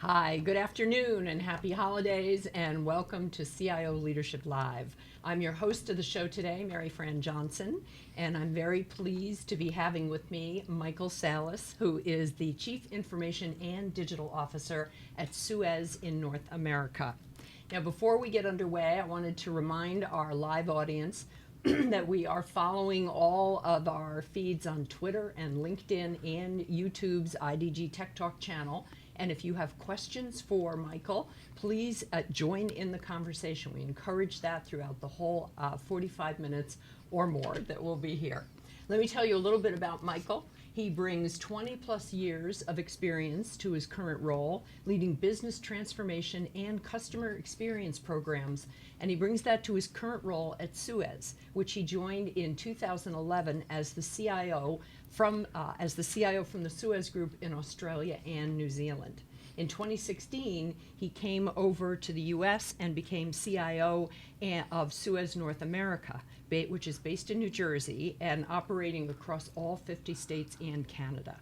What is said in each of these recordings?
Hi, good afternoon and happy holidays and welcome to CIO Leadership Live. I'm your host of the show today, Mary Fran Johnson, and I'm very pleased to be having with me Michael Salas, who is the Chief Information and Digital Officer at Suez in North America. Now, before we get underway, I wanted to remind our live audience that we are following all of our feeds on Twitter and LinkedIn and YouTube's IDG Tech Talk channel. And if you have questions for Michael, please join in the conversation. We encourage that throughout the whole 45 minutes or more that we'll be here. Let me tell you a little bit about Michael. He brings 20 plus years of experience to his current role, leading business transformation and customer experience programs, and he brings that to his current role at Suez, which he joined in 2011 as the CIO from the Suez Group in Australia and New Zealand. In 2016, he came over to the U.S. and became CIO of Suez North America, which is based in New Jersey and operating across all 50 states and Canada.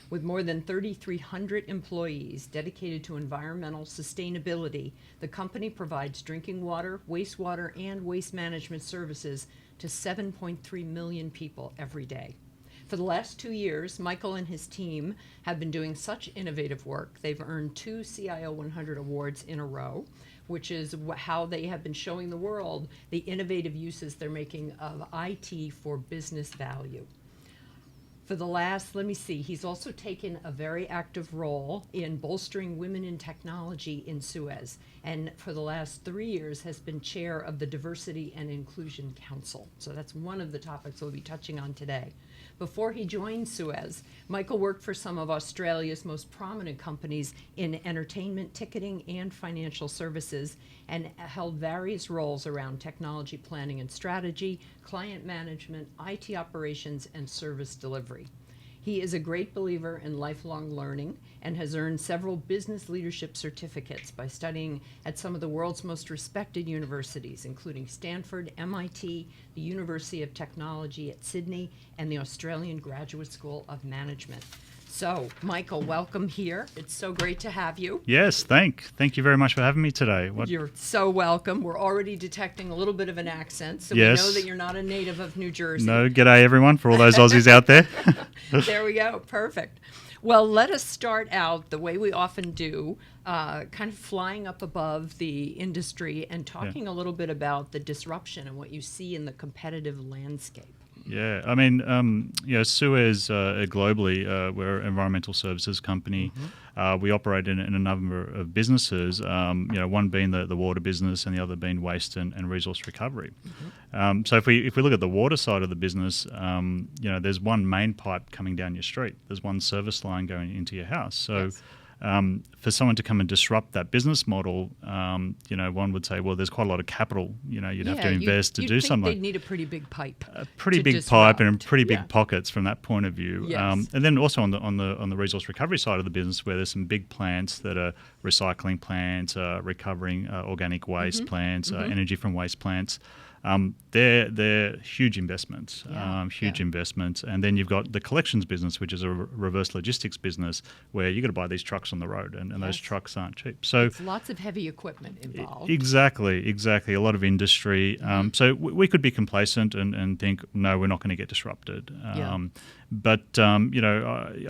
With more than 3,300 employees dedicated to environmental sustainability, the company provides drinking water, wastewater, and waste management services to 7.3 million people every day. For the last 2 years, Michael and his team have been doing such innovative work. They've earned 2 CIO 100 awards in a row, which is how they have been showing the world the innovative uses they're making of IT for business value. For the last, he's also taken a very active role in bolstering women in technology in Suez, and for the last 3 years has been chair of the Diversity and Inclusion Council. So that's one of the topics we'll be touching on today. Before he joined Suez, Michael worked for some of Australia's most prominent companies in entertainment, ticketing, and financial services, and held various roles around technology planning and strategy, client management, IT operations, and service delivery. He is a great believer in lifelong learning and has earned several business leadership certificates by studying at some of the world's most respected universities, including Stanford, MIT, the University of Technology at Sydney, and the Australian Graduate School of Management. So, Michael, welcome here. It's so great to have you. Yes, thank you very much for having me today. You're so welcome. We're already detecting a little bit of an accent, so yes. We know that you're not a native of New Jersey. No, g'day everyone, for all those Aussies out there. There we go, perfect. Well, let us start out the way we often do, kind of flying up above the industry and talking a little bit about the disruption and what you see in the competitive landscape. Yeah, I mean, Suez globally, we're an environmental services company. Mm-hmm. We operate in a number of businesses, one being the water business and the other being waste and resource recovery. Mm-hmm. So if we look at the water side of the business, there's one main pipe coming down your street. There's one service line going into your house. So. Yes. For someone to come and disrupt that business model, one would say, well, there's quite a lot of capital, you'd have to invest to do something. They'd need a pretty big pipe. A pretty big pipe and pretty big pockets from that point of view. Yes. And then also on the resource recovery side of the business, where there's some big plants that are recycling plants, recovering organic waste plants, energy from waste plants. They're huge investments, investments. And then you've got the collections business, which is a reverse logistics business where you've got to buy these trucks on the road, and those trucks aren't cheap. So it's lots of heavy equipment involved. Exactly. A lot of industry. So we could be complacent and think, no, we're not going to get disrupted. But, I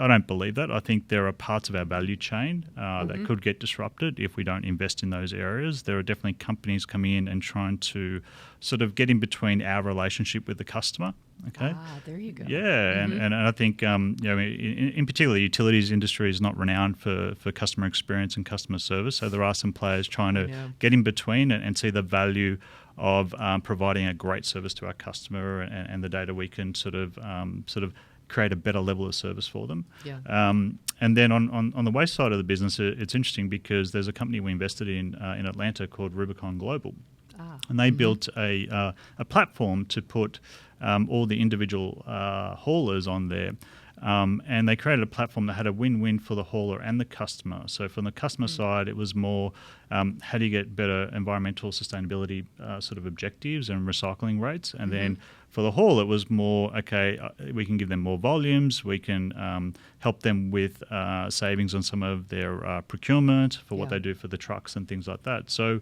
don't believe that. I think there are parts of our value chain that could get disrupted if we don't invest in those areas. There are definitely companies coming in and trying to sort of get in between our relationship with the customer. Okay. There you go. Yeah, and I think in particular, the utilities industry is not renowned for customer experience and customer service. So there are some players trying to get in between and see the value of providing a great service to our customer and the data we can sort of create a better level of service for them. Yeah. And then on the waste side of the business, it's interesting because there's a company we invested in Atlanta called Rubicon Global. And they built a platform to put all the individual haulers on there And they created a platform that had a win-win for the hauler and the customer. So from the customer side, it was more how do you get better environmental sustainability sort of objectives and recycling rates, and then for the haul, it was more, okay, we can give them more volumes, we can help them with savings on some of their procurement for what they do for the trucks and things like that. So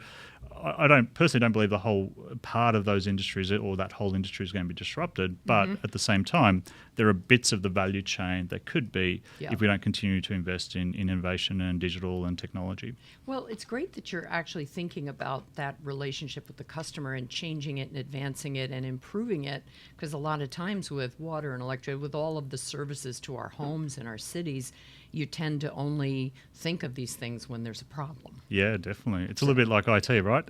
I personally don't believe the whole part of those industries or that whole industry is going to be disrupted, but at the same time, there are bits of the value chain that could be if we don't continue to invest in innovation and digital and technology. Well, it's great that you're actually thinking about that relationship with the customer and changing it and advancing it and improving it, because a lot of times with water and electric, with all of the services to our homes and our cities, you tend to only think of these things when there's a problem. Yeah, definitely. It's a little bit like IT, right?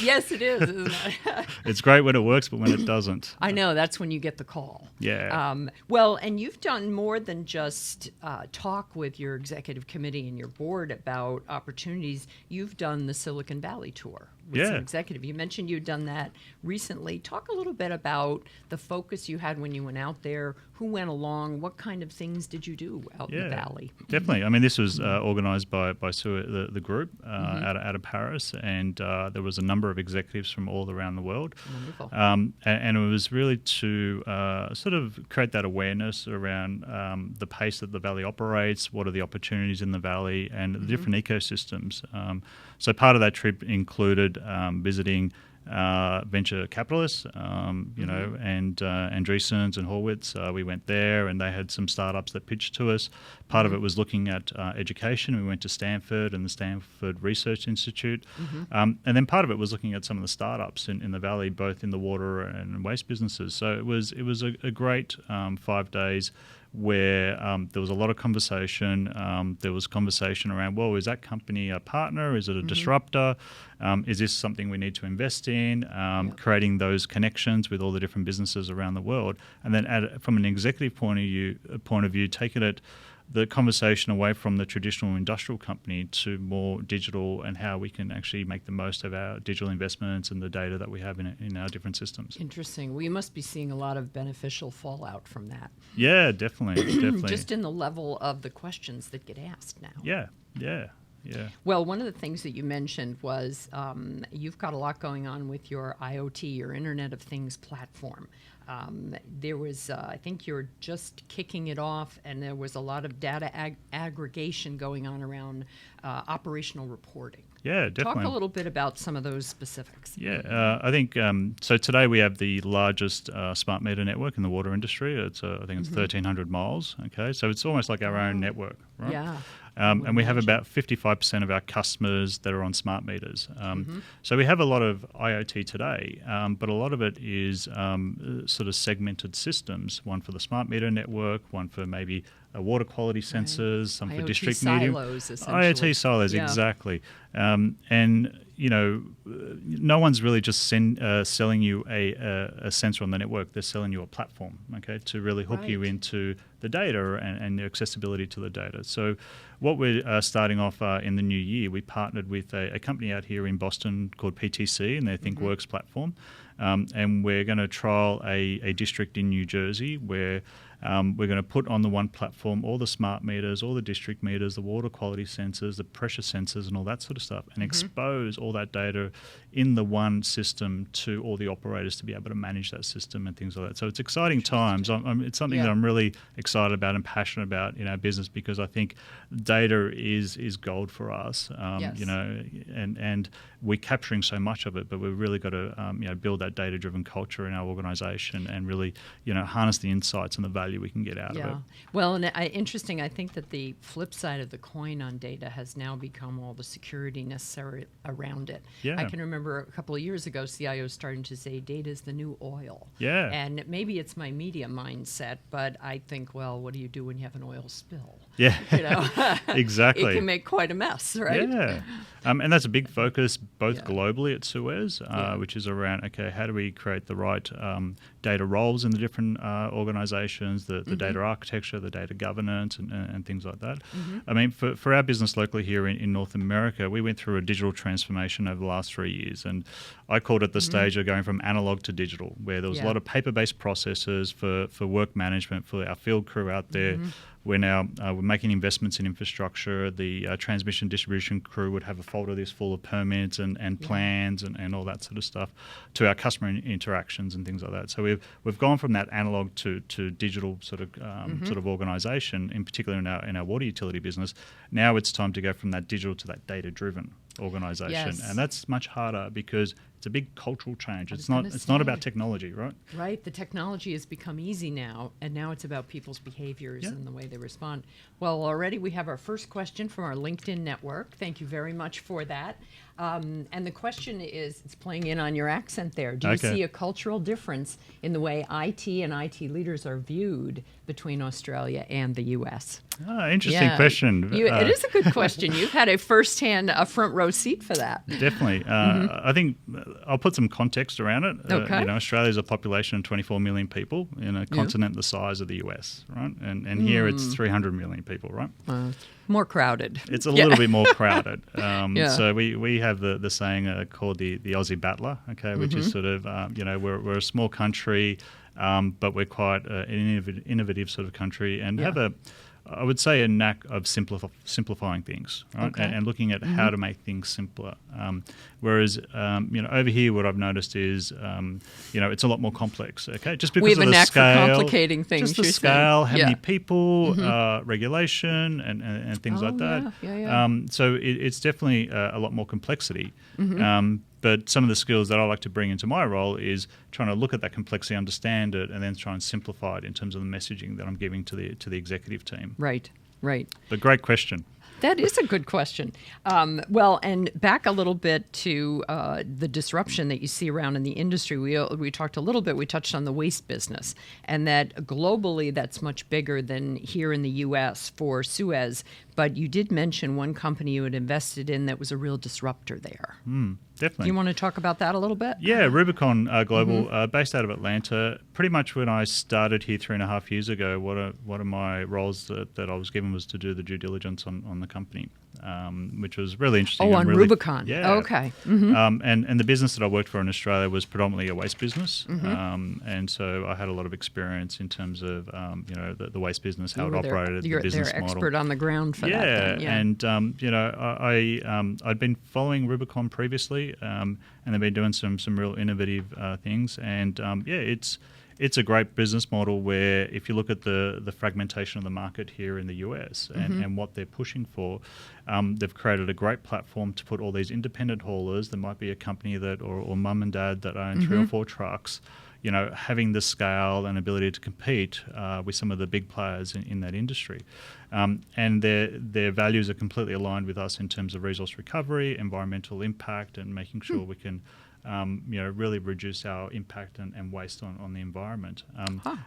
Yes, it is, isn't it? It's great when it works, but when it doesn't. I know, that's when you get the call. Yeah. Well, and you've done more than just talk with your executive committee and your board about opportunities. You've done the Silicon Valley tour with some executive. You mentioned you'd done that recently. Talk a little bit about the focus you had when you went out there. Who went along? What kind of things did you do out in the valley? Definitely. I mean, this was organised by SUE, the group out of Paris, and there was a number of executives from all around the world. Wonderful. And it was really to sort of create that awareness around the pace that the valley operates, what are the opportunities in the valley, and the different ecosystems. So part of that trip included visiting venture capitalists, you know, and Andreessens and Horwitz. We went there, and they had some startups that pitched to us. Part of it was looking at education. We went to Stanford and the Stanford Research Institute, and then part of it was looking at some of the startups in the valley, both in the water and waste businesses. So it was a great 5 days where there was a lot of conversation. There was conversation around, well, is that company a partner? Is it a disruptor? Is this something we need to invest in? Creating those connections with all the different businesses around the world. And then from an executive point of view, taking it the conversation away from the traditional industrial company to more digital and how we can actually make the most of our digital investments and the data that we have in our different systems. Interesting. Well, you must be seeing a lot of beneficial fallout from that. Yeah, definitely. Just in the level of the questions that get asked now. Yeah. Well, one of the things that you mentioned was you've got a lot going on with your IoT, your Internet of Things platform. There was, I think you're just kicking it off, and there was a lot of data aggregation going on around operational reporting. Yeah, definitely. Talk a little bit about some of those specifics. Yeah, I think so. Today we have the largest smart meter network in the water industry. It's I think it's 1,300 miles. Okay, so it's almost like our own network, right? Yeah. And we have about 55% of our customers that are on smart meters. So we have a lot of IoT today, but a lot of it is sort of segmented systems, one for the smart meter network, one for maybe water quality sensors, some for district silos, essentially. IoT silos, exactly. And, you know, no one's really just selling you a sensor on the network. They're selling you a platform, okay, to really hook you into the data and the accessibility to the data. So what we're starting off in the new year, we partnered with a company out here in Boston called PTC and their ThinkWorks platform. And we're going to trial a district in New Jersey where we're going to put on the one platform all the smart meters, all the district meters, the water quality sensors, the pressure sensors, and all that sort of stuff, and expose all that data in the one system to all the operators to be able to manage that system and things like that. So it's exciting times. It's something that I'm really excited about and passionate about in our business, because I think data is gold for us. You know, and we're capturing so much of it, but we've really got to you know, build that data-driven culture in our organisation and really, you know, harness the insights and the value we can get out of it. Well, and interesting, I think that the flip side of the coin on data has now become all the security necessary around it. I can remember a couple of years ago, CIOs starting to say data is the new oil. And maybe it's my media mindset, but I think, well, what do you do when you have an oil spill? You know? Exactly. It can make quite a mess, right? And that's a big focus both globally at Suez, which is around, okay, how do we create the right data roles in the different organizations, the data architecture, the data governance, and things like that. I mean, for our business locally here in North America, we went through a digital transformation over the last 3 years, and I called it the stage of going from analog to digital, where there was a lot of paper-based processes for work management for our field crew out there. We're now we're making investments in infrastructure. The transmission distribution crew would have a folder this full of permits and plans and all that sort of stuff, to our customer interactions and things like that. So we've gone from that analog to digital sort of organisation, in particular in our water utility business. Now it's time to go from that digital to that data driven organisation, and that's much harder because it's a big cultural change. It's not about technology, right? Right. The technology has become easy now, and now it's about people's behaviors and the way they respond. Well, already we have our first question from our LinkedIn network. Thank you very much for that. And the question is, it's playing in on your accent there. Do you see a cultural difference in the way IT and IT leaders are viewed between Australia and the U.S.? Interesting question. It is a good question. You've had a front row seat for that. Definitely. I think I'll put some context around it. Australia is a population of 24 million people in a continent the size of the US, right? And here it's 300 million people, right? More crowded. It's a little bit more crowded. So we have the saying called the Aussie battler, which is sort of, we're a small country, but we're quite an innovative sort of country, and have I would say a knack of simplifying things, right? And looking at how to make things simpler. Whereas, over here, what I've noticed is, it's a lot like complex. Okay, just because we have of a the knack scale, for complicating things. Just the scale, how many people, regulation, and things like that. So it's definitely a lot more complexity. But some of the skills that I like to bring into my role is trying to look at that complexity, understand it, and then try and simplify it in terms of the messaging that I'm giving to the executive team. Right. But great question. That is a good question. Well, and back a little bit to the disruption that you see around in the industry. We talked a little bit, we touched on the waste business, and that globally that's much bigger than here in the U.S. for Suez. But you did mention one company you had invested in that was a real disruptor there. Definitely. Do you want to talk about that a little bit? Yeah, Rubicon Global, based out of Atlanta. Pretty much when I started here 3.5 years ago, one of my roles that I was given was to do the due diligence on the company, which was really interesting. Oh, on Rubicon. Yeah. Okay. And the business that I worked for in Australia was predominantly a waste business. And so I had a lot of experience in terms of, the waste business, how it operated, the business they're model. expert on the ground for that. And I'd been following Rubicon previously, and they've been doing some real innovative things. And it's a great business model where if you look at the fragmentation of the market here in the US and what they're pushing for, they've created a great platform to put all these independent haulers. There might be a company or mum and dad that own 3 or 4 trucks, having the scale and ability to compete with some of the big players in that industry. And their values are completely aligned with us in terms of resource recovery, environmental impact, and making sure we can really reduce our impact and waste on the environment.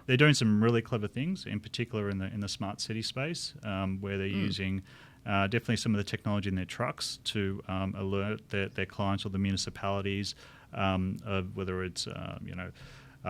They're doing some really clever things, in particular in the smart city space, where they're using definitely some of the technology in their trucks to alert their clients or the municipalities of whether it's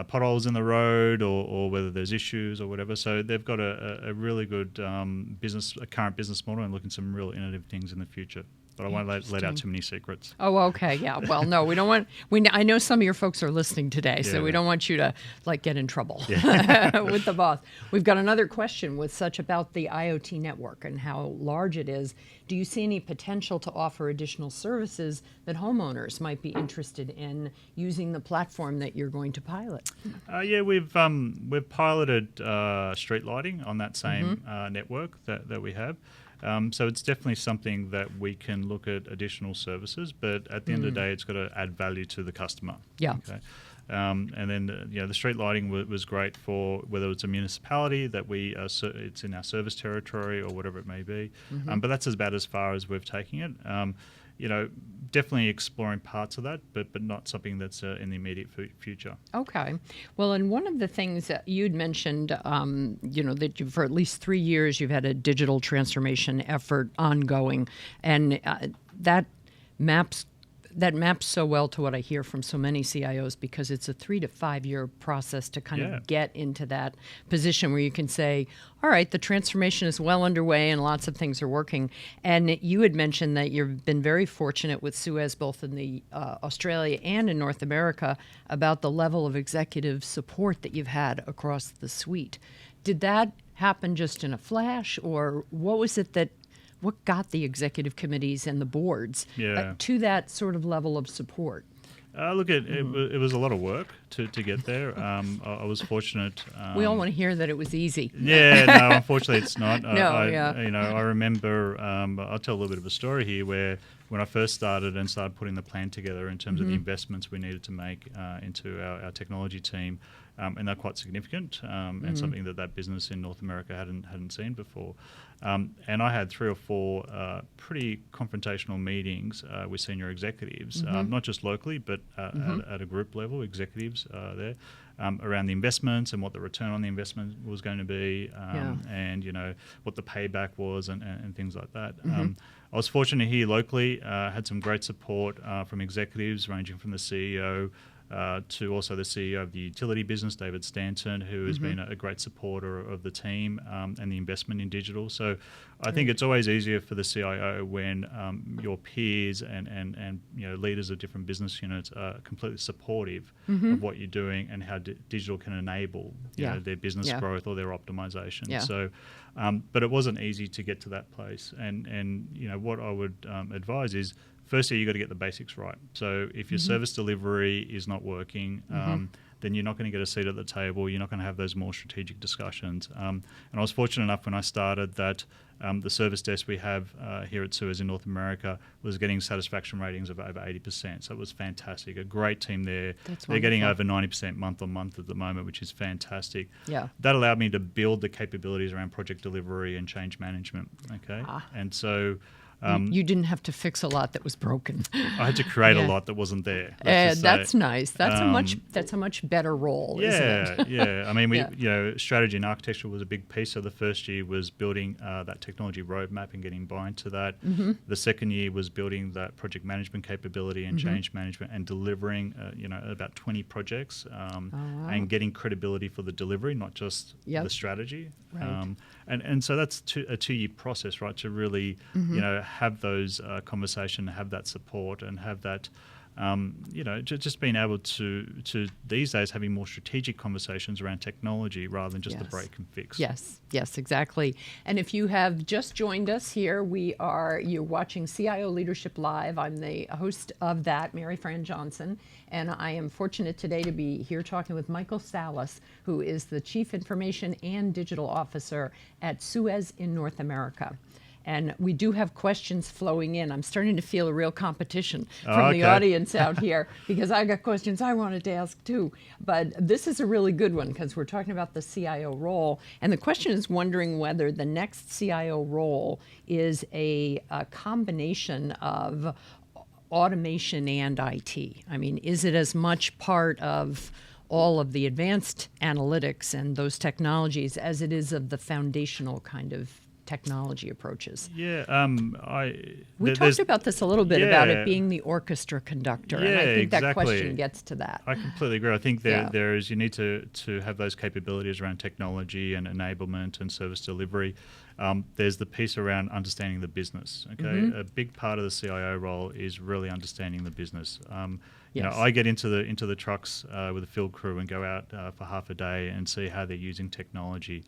potholes in the road or whether there's issues or whatever. So they've got a really good current business model and looking at some real innovative things in the future. But I won't let out too many secrets. Oh, okay, yeah. Well, no, we don't want. I know some of your folks are listening today, so we don't want you to get in trouble with the boss. We've got another question about the IoT network and how large it is. Do you see any potential to offer additional services that homeowners might be interested in using the platform that you're going to pilot? We've piloted street lighting on that same network that we have. So it's definitely something that we can look at additional services, but at the end of the day, it's got to add value to the customer. Yeah. Okay. And then the street lighting was great for whether it's a municipality that it's in our service territory or whatever it may be. But that's about as far as we've taken it. Definitely exploring parts of that, but not something that's in the immediate future. Okay. Well, and one of the things that you'd mentioned, that for at least 3 years you've had a digital transformation effort ongoing, and that maps that maps so well to what I hear from so many CIOs, because it's a 3 to 5 year process to kind of get into that position where you can say, all right, the transformation is well underway and lots of things are working. And you had mentioned that you've been very fortunate with Suez, both in the Australia and in North America, about the level of executive support that you've had across the suite. Did that happen just in a flash, or what was it that what got the executive committees and the boards to that sort of level of support? Look, it was a lot of work to get there. I was fortunate. We all want to hear that it was easy. Yeah, no, unfortunately it's not. I remember, I'll tell a little bit of a story here where when I first started putting the plan together in terms of the investments we needed to make into our technology team, and they're quite significant, and something that business in North America hadn't seen before. And I had 3 or 4 pretty confrontational meetings with senior executives, not just locally, but at a group level, executives there, around the investments and what the return on the investment was going to be, and what the payback was, and things like that. I was fortunate here locally, had some great support from executives ranging from the CEO to also the CEO of the utility business, David Stanton, who has been a great supporter of the team and the investment in digital. So I think it's always easier for the CIO when your peers and leaders of different business units are completely supportive of what you're doing and how digital can enable their business growth or their optimization. Yeah. So, but it wasn't easy to get to that place. And what I would advise is, firstly, you've got to get the basics right. So if your service delivery is not working, then you're not going to get a seat at the table. You're not going to have those more strategic discussions. And I was fortunate enough when I started that the service desk we have here at Suez in North America was getting satisfaction ratings of over 80%. So it was fantastic. A great team there. They're getting over 90% month on month at the moment, which is fantastic. Yeah. That allowed me to build the capabilities around project delivery and change management. Okay. And so you didn't have to fix a lot that was broken. I had to create a lot that wasn't there. That's nice. That's a much better role, isn't it? Yeah. I mean, strategy and architecture was a big piece. So the first year was building that technology roadmap and getting buy-in to that. The second year was building that project management capability and change management and delivering, about 20 projects and getting credibility for the delivery, not just the strategy. Right. And so that's a 2-year process, right, to really, have those conversations, have that support, and have that, just being able to these days having more strategic conversations around technology rather than just the break and fix. Yes, exactly. And if you have just joined us here, you're watching CIO Leadership Live. I'm the host of that, Mary Fran Johnson, and I am fortunate today to be here talking with Michael Salas, who is the Chief Information and Digital Officer at Suez in North America. And we do have questions flowing in. I'm starting to feel a real competition from the audience out here, because I got questions I wanted to ask too. But this is a really good one, because we're talking about the CIO role. And the question is wondering whether the next CIO role is a combination of automation and IT. I mean, is it as much part of all of the advanced analytics and those technologies as it is of the foundational kind of technology approaches? Yeah, we talked about this a little bit about it being the orchestra conductor, and I think that question gets to that. I completely agree. I think there is, you need to have those capabilities around technology and enablement and service delivery. There's the piece around understanding the business. Okay, a big part of the CIO role is really understanding the business. I get into the trucks with the field crew and go out for half a day and see how they're using technology.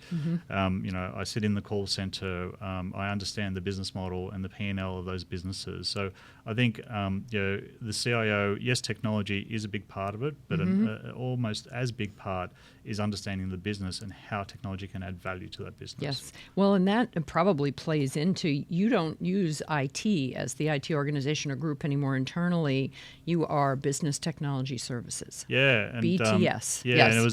I sit in the call center. I understand the business model and the P&L of those businesses. So I think the CIO, yes, technology is a big part of it, but an almost as big part is understanding the business and how technology can add value to that business. Yes. Well, and that probably plays into, you don't use IT as the IT organization or group anymore internally. You are Business Technology Services. Yeah. And, BTS. Yes. And it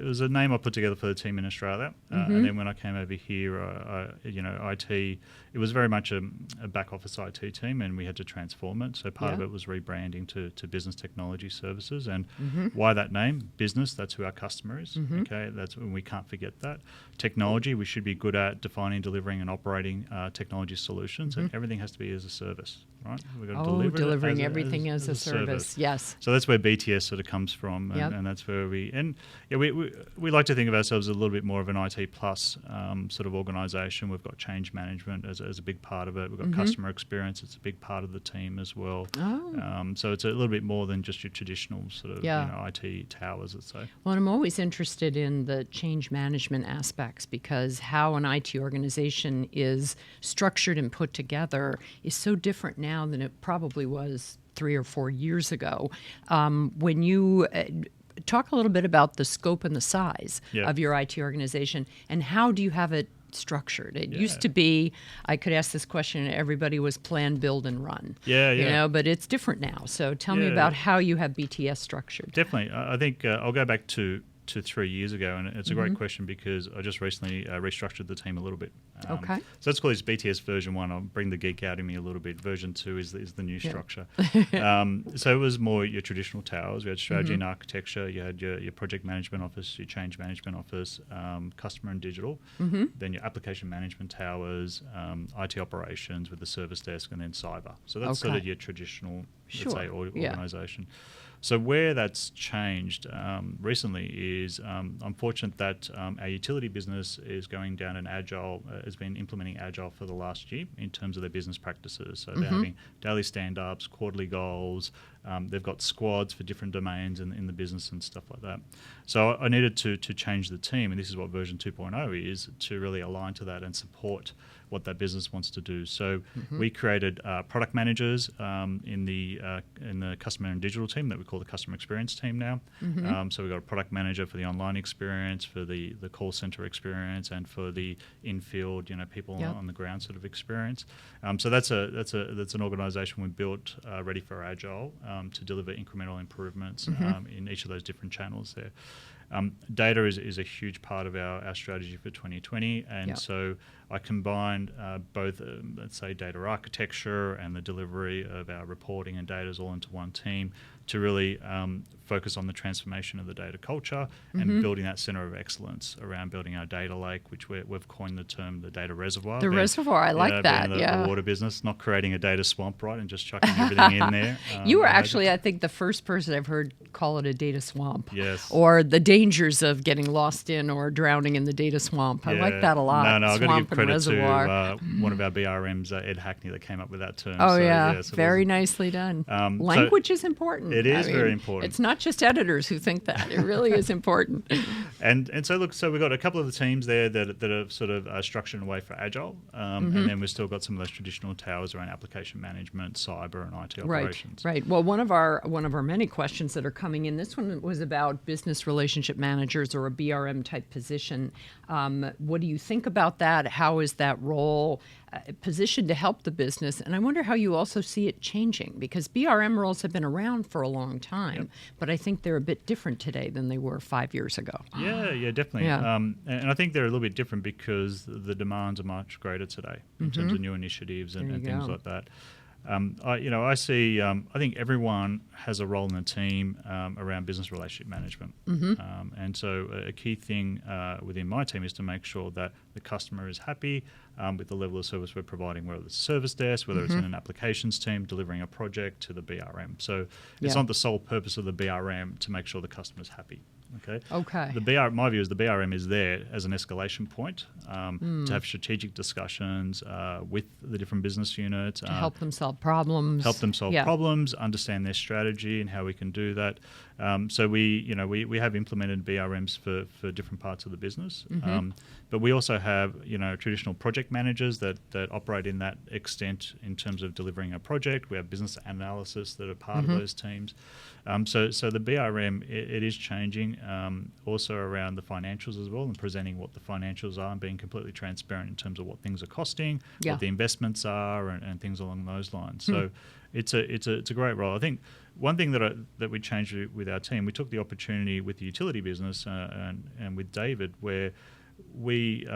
was a name I put together for the team in Australia, and then when I came over here, IT it was very much a back office IT team, and we had to transform it. So part of Yeah. it was rebranding to Business Technology Services. And why that name? Business, that's who our customer is. Okay, that's when we can't forget that. Technology, we should be good at defining, delivering, and operating technology solutions, and everything has to be as a service, right? We've got to deliver it delivering as everything as a service. Yes. So that's where BTS sort of comes from, and, Yep. and that's where we like to think of ourselves as a little bit more of an IT plus sort of organisation. We've got change management as a big part of it. We've got customer experience; it's a big part of the team as well. Oh. So it's a little bit more than just your traditional sort of IT towers, let's say. Well, I'm always interested in the change management aspects, because how an IT organization is structured and put together is so different now than it probably was 3 or 4 years ago. When you talk a little bit about the scope and the size of your IT organization, and how do you have it structured? It used to be, I could ask this question, and everybody was plan, build, and run. You know, but it's different now. So tell me about how you have BTS structured. Definitely. I think I'll go back to 3 years ago, and it's a great question because I just recently restructured the team a little bit. Okay. So let's call this BTS version 1. I'll bring the geek out in me a little bit. Version 2 is the new structure. So it was more your traditional towers. We had strategy and architecture. You had your project management office, your change management office, customer and digital. Then your application management towers, IT operations with the service desk, and then cyber. So that's sort of your traditional, let's say, organization. So where that's changed recently is I'm fortunate that our utility business is going down an agile, has been implementing agile for the last year in terms of their business practices. So they're having daily stand-ups, quarterly goals. They've got squads for different domains in the business and stuff like that. So I needed to change the team, and this is what version 2.0 is, to really align to that and support what that business wants to do. So we created product managers in the customer and digital team that we call the customer experience team now. So we've got a product manager for the online experience, for the call center experience, and for the in-field, people on the ground sort of experience. So that's an organisation we built ready for Agile to deliver incremental improvements in each of those different channels there. Data is a huge part of our strategy for 2020, and so I combined both, let's say, data architecture and the delivery of our reporting and data all into one team to really focus on the transformation of the data culture and building that center of excellence around building our data lake, which we've coined the term the data reservoir. The reservoir, I like that. The water business, not creating a data swamp, right, and just chucking everything in there. You were actually, I think, the first person I've heard call it a data swamp. Yes. Or the dangers of getting lost in or drowning in the data swamp. I like that a lot. No, I've got to give credit reservoir. to one of our BRMs, Ed Hackney, that came up with that term. Oh, so very nicely done. Language is important. It is very important. It's not just editors who think that. It really is important. And so look, so we've got a couple of the teams there that are sort of structured in a way for Agile, and then we've still got some of those traditional towers around application management, cyber, and IT operations. Right. Well, one of our many questions that are coming in, this one was about business relationship managers or a BRM type position. What do you think about that? How is that role positioned to help the business? And I wonder how you also see it changing, because BRM roles have been around for a long time, but I think they're a bit different today than they were 5 years ago. Yeah, definitely. Yeah. And I think they're a little bit different because the demands are much greater today in terms of new initiatives and things like that. I see. I think everyone has a role in the team around business relationship management, and so a key thing within my team is to make sure that the customer is happy with the level of service we're providing, whether it's service desk, whether it's in an applications team delivering a project to the BRM. So it's not the sole purpose of the BRM to make sure the customer's happy. Okay. My view is the BRM is there as an escalation point to have strategic discussions with the different business units to help them solve problems. Problems, understand their strategy and how we can do that. So we have implemented BRMs for different parts of the business, but we also have traditional project managers that operate in that extent in terms of delivering a project. We have business analysts that are part of those teams. So the BRM it is changing also around the financials as well, and presenting what the financials are and being completely transparent in terms of what things are costing, what the investments are, and things along those lines. So it's a great role. I think one thing that we changed with our team, we took the opportunity with the utility business and with David, where we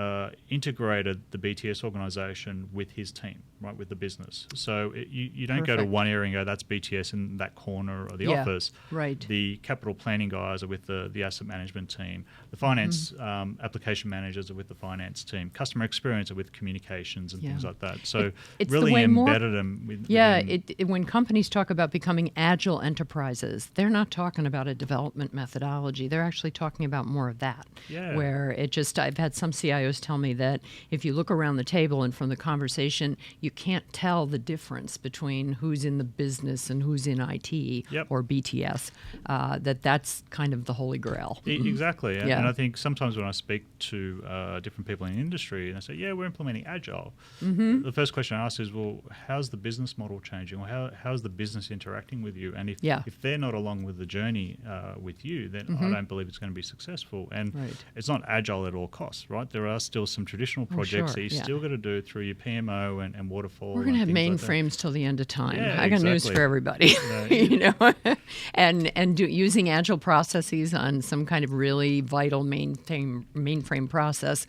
integrated the BTS organization with his team, right, with the business. So you don't go to Perfect. one area and go, that's BTS in that corner of the Yeah, office. right. The capital planning guys are with the asset management team. The finance application managers are with the finance team. Customer experience are with communications and things Yeah. like that. So It's the really way more- embedded them Yeah, within. when companies talk about becoming agile enterprises, they're not talking about a development methodology. They're actually talking about more of that. Yeah. Where I've had some CIOs tell me that if you look around the table and from the conversation, you can't tell the difference between who's in the business and who's in IT Yep. or BTS. That's kind of the holy grail. Exactly. And, Yeah. and I think sometimes when I speak to different people in the industry and they say, yeah, we're implementing Agile, the first question I ask is, well, how's the business model changing? Or how's the business interacting with you? And if they're not along with the journey with you, then I don't believe it's going to be successful. And Right. it's not Agile at all costs, right? There are still some traditional projects sure, that you yeah. still got to do through your PMO and waterfall. We're going to have and things like that. mainframes till the end of time. Yeah, I got news exactly. for everybody. You know, using agile processes on some kind of really vital mainframe process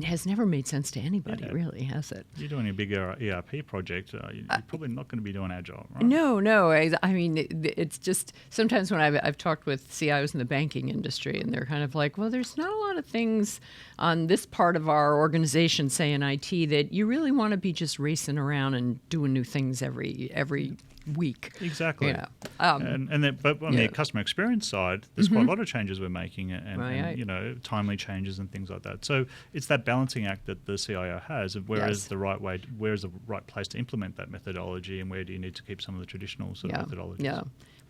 has never made sense to anybody, Yeah. really, has it? You're doing a big ERP project, you're probably not going to be doing Agile, right? No. I mean, it's just sometimes when I've talked with CIOs in the banking industry, and they're kind of like, well, there's not a lot of things on this part of our organization, say in IT, that you really want to be just racing around and doing new things every week. Exactly. Yeah. But on yeah. the customer experience side, there's quite a lot of changes we're making and Right. timely changes and things like that. So it's that balancing act that the CIO has of where is Yes. the right way, where is the right place to implement that methodology, and where do you need to keep some of the traditional sort of methodologies. Yeah.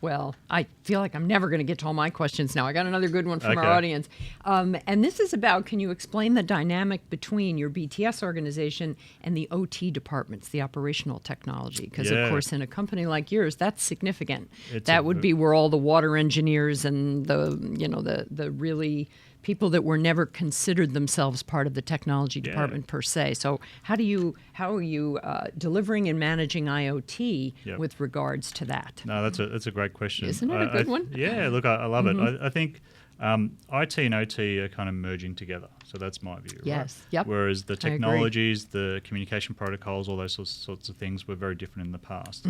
Well, I feel like I'm never going to get to all my questions now. I got another good one from our Okay. audience. And this is about, can you explain the dynamic between your BTS organization and the OT departments, the operational technology? Because, Yeah. of course, in a company like yours, that's significant. It's That a would v- be where all the water engineers and the really people that were never considered themselves part of the technology Yeah. department per se. So how are you delivering and managing IoT Yep. with regards to that? No, that's a great question. Isn't it a good one? Yeah, look, I love it. I think IT and OT are kind of merging together. So that's my view. Yes. Right? Yep. Whereas the agree. technologies, the communication protocols, all those sorts of things were very different in the past.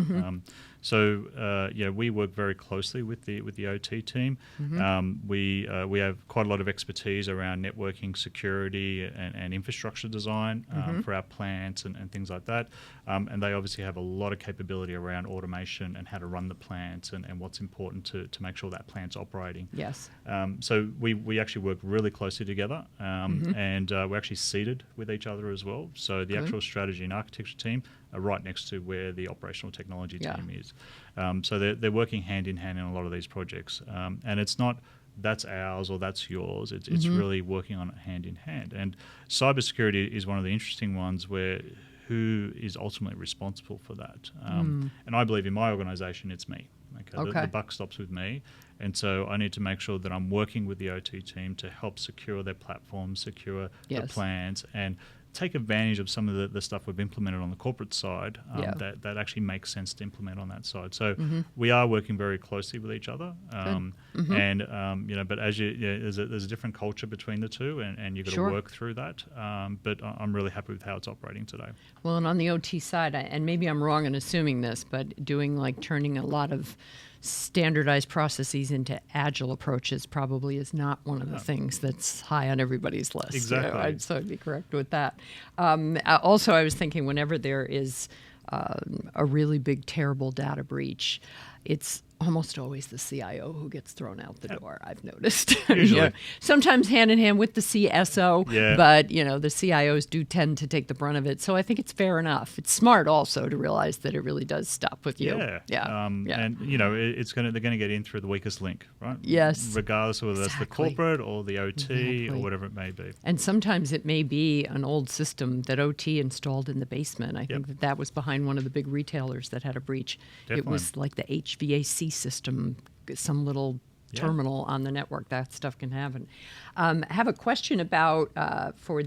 We work very closely with the OT team. We have quite a lot of expertise around networking, security, and infrastructure design for our plants and things like that. And they obviously have a lot of capability around automation and how to run the plants and what's important to make sure that plant's operating. Yes. So we actually work really closely together, and we're actually seated with each other as well. So the Good. actual strategy and architecture team are right next to where the operational technology Yeah. team is. So they're working hand in hand in a lot of these projects, and it's not that's ours or that's yours. It's really working on it hand in hand. And cybersecurity is one of the interesting ones where who is ultimately responsible for that? And I believe in my organisation, it's me. Okay. The buck stops with me. And so I need to make sure that I'm working with the OT team to help secure their platforms, secure the Yes. plans, and take advantage of some of the stuff we've implemented on the corporate side Yeah. that actually makes sense to implement on that side. So we are working very closely with each other. But as there's a different culture between the two, and you've got Sure. to work through that. But I'm really happy with how it's operating today. Well, and on the OT side, and maybe I'm wrong in assuming this, but turning a lot of standardized processes into agile approaches probably is not one of the things that's high on everybody's list. Exactly. So I'd be correct with that. Also, I was thinking whenever there is a really big, terrible data breach, it's almost always the CIO who gets thrown out the door, I've noticed. Usually. Sometimes hand in hand with the CSO, Yeah. but the CIOs do tend to take the brunt of it. So I think it's fair enough. It's smart also to realize that it really does stop with you. Yeah. And they're going to get in through the weakest link, right? Yes. Regardless of whether that's the Exactly. corporate or the OT Exactly. or whatever it may be. And sometimes it may be an old system that OT installed in the basement. I think that was behind one of the big retailers that had a breach. Definitely. It was like the HVAC system, some little terminal on the network. That stuff can happen. I have a question about for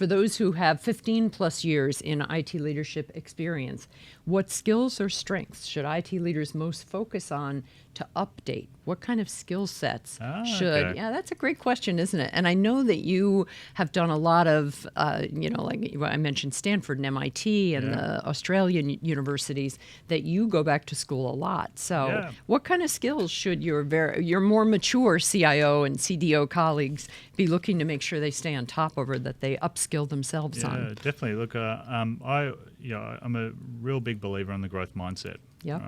those who have 15 plus years in IT leadership experience, what skills or strengths should IT leaders most focus on to update What kind of skill sets should? Okay. Yeah, that's a great question, isn't it? And I know that you have done a lot of, like I mentioned Stanford and MIT and the Australian universities, that you go back to school a lot. So what kind of skills should your more mature CIO and CDO colleagues be looking to make sure they stay on top of, or that they upskill themselves on? Yeah, definitely. Look, I'm a real big believer in the growth mindset. Yep.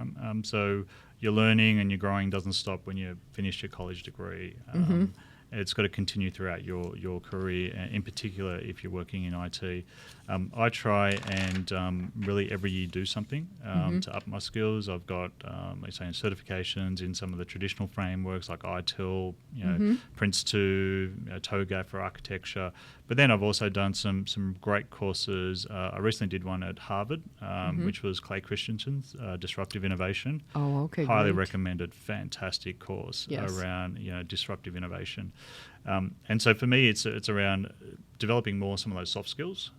So your learning and your growing doesn't stop when you finish your college degree. It's got to continue throughout your career, in particular if you're working in IT. I try and really every year do something to up my skills. I've got, let's say, certifications in some of the traditional frameworks like ITIL, Prince2, TOGAF for architecture. But then I've also done some great courses. I recently did one at Harvard, which was Clay Christensen's Disruptive Innovation. Oh, okay, Highly great. recommended. Fantastic course Yes. around disruptive innovation. And so for me, it's around developing more some of those soft skills,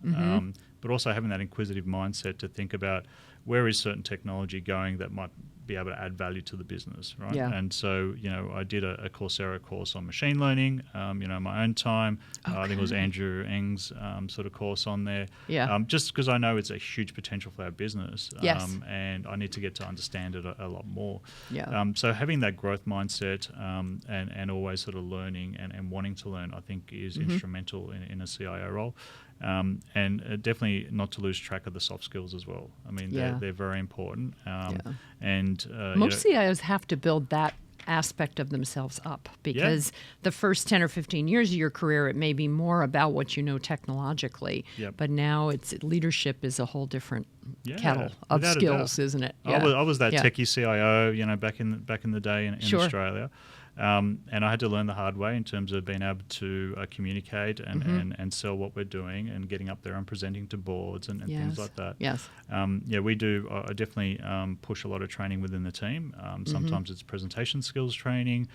but also having that inquisitive mindset to think about where is certain technology going that might be able to add value to the business, right? Yeah. And so, I did a Coursera course on machine learning, in my own time. I think it was Andrew Ng's sort of course on there. Yeah. Just because I know it's a huge potential for our business. Yes. And I need to get to understand it a lot more. Yeah. So having that growth mindset and always sort of learning and wanting to learn, I think is instrumental in a CIO role. And definitely not to lose track of the soft skills as well. I mean, they're very important. And most CIOs have to build that aspect of themselves up, because the first 10 or 15 years of your career, it may be more about what you know technologically, but now leadership is a whole different kettle of without a skills, doubt. isn't it? I was that techie CIO, back in the day in Sure. Australia. And I had to learn the hard way in terms of being able to communicate and sell what we're doing and getting up there and presenting to boards and things like that. Yes. We do. I definitely push a lot of training within the team. Sometimes it's presentation skills training.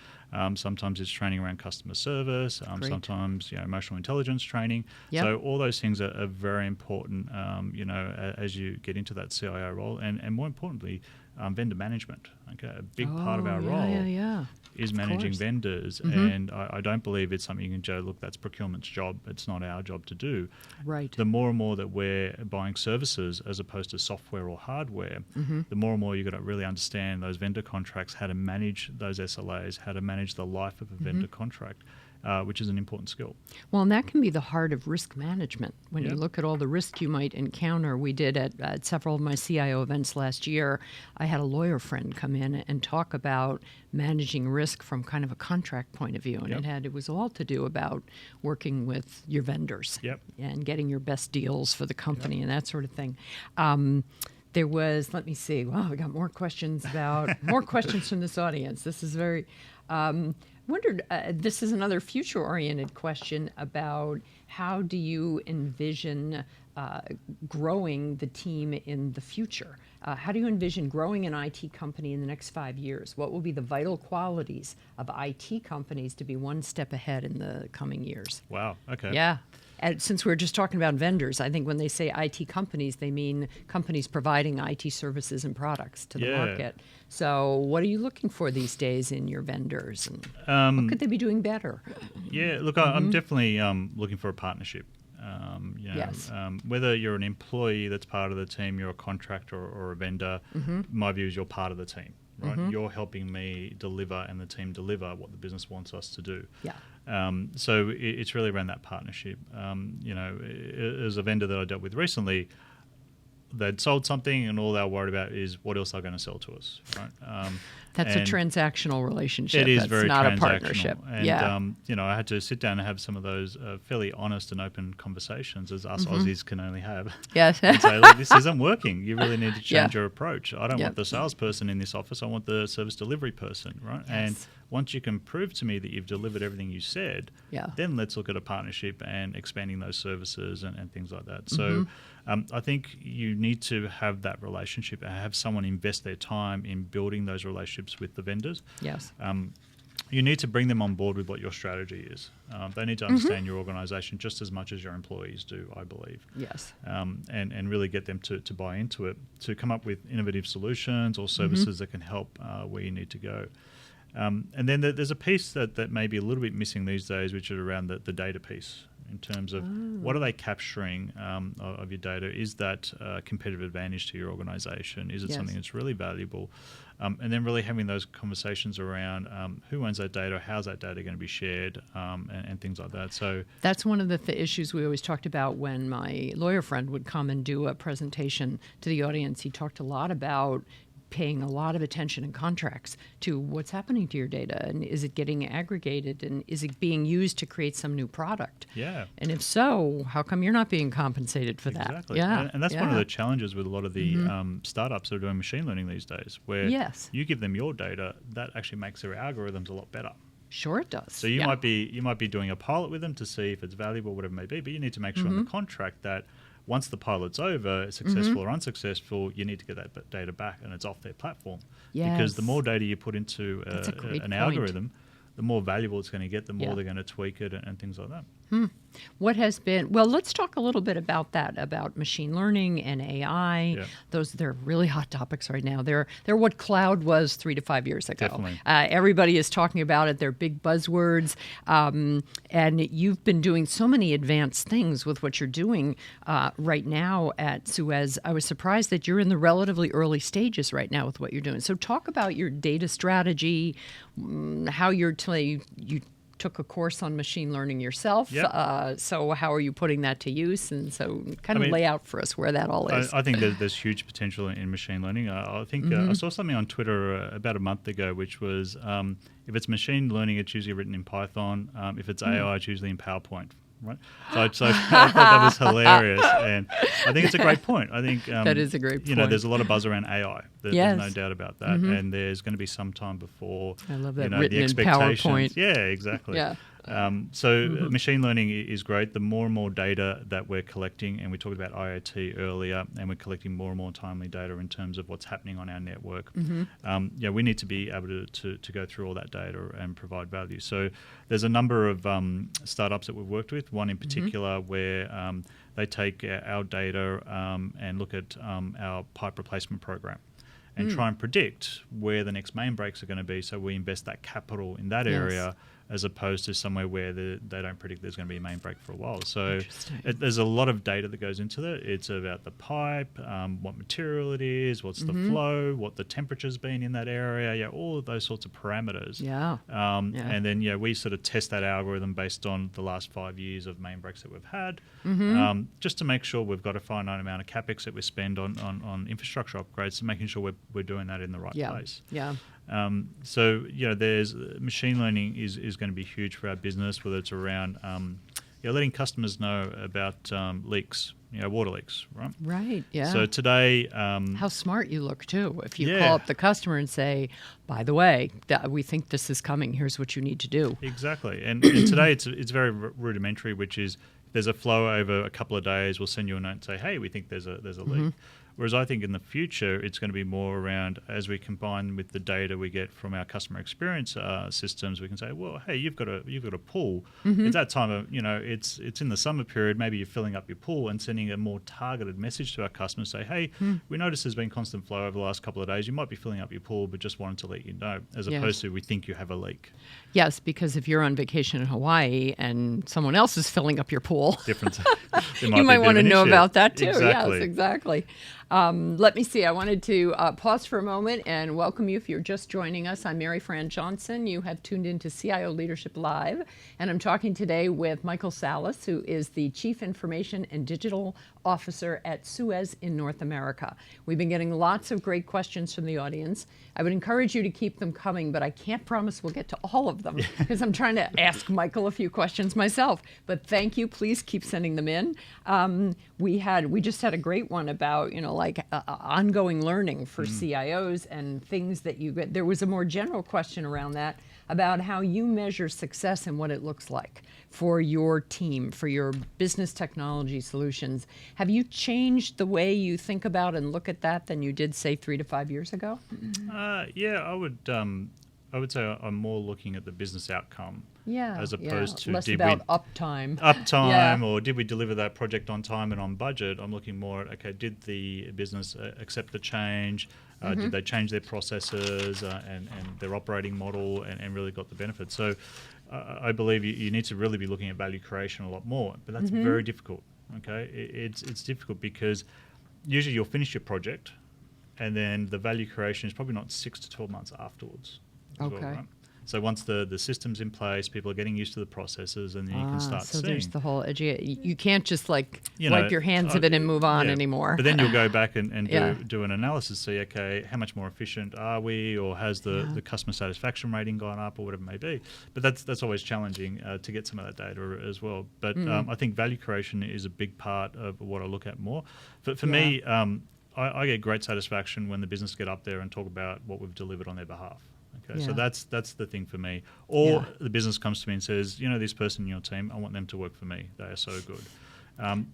Sometimes it's training around customer service. Sometimes emotional intelligence training. Yep. So all those things are very important. As you get into that CIO role, and more importantly, vendor management. Okay, a big part of our role is managing vendors, and I don't believe it's something you can go, look, that's procurement's job. It's not our job to do. Right. The more and more that we're buying services as opposed to software or hardware, the more and more you've got to really understand those vendor contracts, how to manage those SLAs, how to manage the life of a vendor contract. Which is an important skill. Well, and that can be the heart of risk management. When you look at all the risk you might encounter, we did at several of my CIO events last year, I had a lawyer friend come in and talk about managing risk from kind of a contract point of view. And it was all to do about working with your vendors and getting your best deals for the company and that sort of thing. There was, let me see, wow, we got more questions from this audience. This is very... wondered, this is another future-oriented question about how do you envision growing the team in the future? How do you envision growing an IT company in the next 5 years? What will be the vital qualities of IT companies to be one step ahead in the coming years? Wow, okay. Yeah. And since we're just talking about vendors, I think when they say IT companies, they mean companies providing IT services and products to the market. So what are you looking for these days in your vendors? And what could they be doing better? Yeah, look, I'm definitely looking for a partnership. Whether you're an employee that's part of the team, you're a contractor or a vendor, my view is you're part of the team. Right, you're helping me deliver and the team deliver what the business wants us to do. So it's really around that partnership. As a vendor that I dealt with recently, they'd sold something and all they were worried about is what else they're going to sell to us. Right? That's a transactional relationship. It is That's very not transactional. a partnership. And, I had to sit down and have some of those fairly honest and open conversations as us Aussies can only have. Yes. And say, look, this isn't working. You really need to change your approach. I don't want the salesperson in this office. I want the service delivery person, right? Yes. And once you can prove to me that you've delivered everything you said, then let's look at a partnership and expanding those services and things like that. So I think you need to have that relationship and have someone invest their time in building those relationships with the vendors. Yes. You need to bring them on board with what your strategy is. They need to understand your organisation just as much as your employees do, I believe. Yes. And really get them to buy into it, to come up with innovative solutions or services that can help where you need to go. And then there's a piece that may be a little bit missing these days, which is around the data piece in terms of what are they capturing of your data? Is that a competitive advantage to your organization? Is it something that's really valuable? And then really having those conversations around who owns that data, how's that data going to be shared, and things like that. So that's one of the issues we always talked about when my lawyer friend would come and do a presentation to the audience. He talked a lot about paying a lot of attention in contracts to what's happening to your data, and is it getting aggregated, and is it being used to create some new product? Yeah. And if so, how come you're not being compensated for that? Exactly. Yeah. And that's one of the challenges with a lot of the startups that are doing machine learning these days, where you give them your data, that actually makes their algorithms a lot better. Sure it does. So you might be doing a pilot with them to see if it's valuable, whatever it may be, but you need to make sure in the contract that once the pilot's over, successful or unsuccessful, you need to get that data back and it's off their platform. Yes. Because the more data you put into an algorithm, the more valuable it's going to get, the more they're going to tweak it and things like that. What has been, well, let's talk a little bit about that, about machine learning and AI. Yeah. They're really hot topics right now. They're what cloud was 3 to 5 years ago. Definitely. Everybody is talking about it. They're big buzzwords. And you've been doing so many advanced things with what you're doing right now at Suez. I was surprised that you're in the relatively early stages right now with what you're doing. So talk about your data strategy, how you took a course on machine learning yourself. Yep. So how are you putting that to use? And so kind of lay out for us where that all is. I think there's huge potential in machine learning. I think I saw something on Twitter about a month ago, which was if it's machine learning, it's usually written in Python. If it's AI, it's usually in PowerPoint. Right, so I thought that was hilarious, and I think it's a great point. I think that is a great point. You know, there's a lot of buzz around AI. There's no doubt about that, and there's going to be some time before. I love that, written the expectations. In PowerPoint. Yeah, exactly. Yeah. So machine learning is great. The more and more data that we're collecting, and we talked about IoT earlier, and we're collecting more and more timely data in terms of what's happening on our network. We need to be able to go through all that data and provide value. So there's a number of startups that we've worked with, one in particular where they take our data and look at our pipe replacement program and try and predict where the next main breaks are going to be, so we invest that capital in that area as opposed to somewhere where they don't predict there's going to be a main break for a while. So there's a lot of data that goes into that. It's about the pipe, what material it is, what's the flow, what the temperature's been in that area, all of those sorts of parameters. And then we sort of test that algorithm based on the last 5 years of main breaks that we've had, just to make sure we've got a finite amount of capex that we spend on infrastructure upgrades, making sure we're doing that in the right place. There's machine learning is going to be huge for our business, whether it's around letting customers know about leaks, water leaks, right? Right, yeah. So today... how smart you look, too. If you call up the customer and say, by the way, we think this is coming, here's what you need to do. Exactly. And today it's very rudimentary, which is there's a flow over a couple of days, we'll send you a note and say, hey, we think there's a leak. Whereas I think in the future, it's going to be more around, as we combine with the data we get from our customer experience systems, we can say, well, hey, you've got a pool. It's that time of, it's in the summer period, maybe you're filling up your pool and sending a more targeted message to our customers, say, hey, we noticed there's been constant flow over the last couple of days. You might be filling up your pool, but just wanted to let you know, as opposed to we think you have a leak. Yes, because if you're on vacation in Hawaii and someone else is filling up your pool, different. You might want to know about that too. Exactly. Yes, exactly. Let me see. I wanted to pause for a moment and welcome you if you're just joining us. I'm Mary Fran Johnson. You have tuned into CIO Leadership Live, and I'm talking today with Michael Salas, who is the Chief Information and Digital Officer at Suez in North America. We've been getting lots of great questions from the audience. I would encourage you to keep them coming, but I can't promise we'll get to all of them because I'm trying to ask Michael a few questions myself. But thank you. Please keep sending them in. We just had a great one about, ongoing learning for CIOs and things that you get. There was a more general question around that about how you measure success and what it looks like for your team, for your business technology solutions. Have you changed the way you think about and look at that than you did, say, 3 to 5 years ago? I would say I'm more looking at the business outcome Yeah. as opposed to less did about we uptime. uptime or did we deliver that project on time and on budget. I'm looking more at, okay, did the business accept the change? Did they change their processes and their operating model and really got the benefits? So I believe you need to really be looking at value creation a lot more, but that's very difficult. Okay, it's difficult because usually you'll finish your project and then the value creation is probably not 6 to 12 months afterwards as well, right? So once the system's in place, people are getting used to the processes, and then you can start so seeing. there's the whole you can't just like You know, wipe your hands of it and move on yeah. anymore. But then you'll go back and Yeah. do an analysis, see, okay, how much more efficient are we, or has the customer satisfaction rating gone up, or whatever it may be. But that's always challenging to get some of that data as well. But I think value creation is a big part of what I look at more. For me, I get great satisfaction when the business get up there and talk about what we've delivered on their behalf. Okay, so that's the thing for me. Or the business comes to me and says, you know, this person in your team, I want them to work for me. They are so good.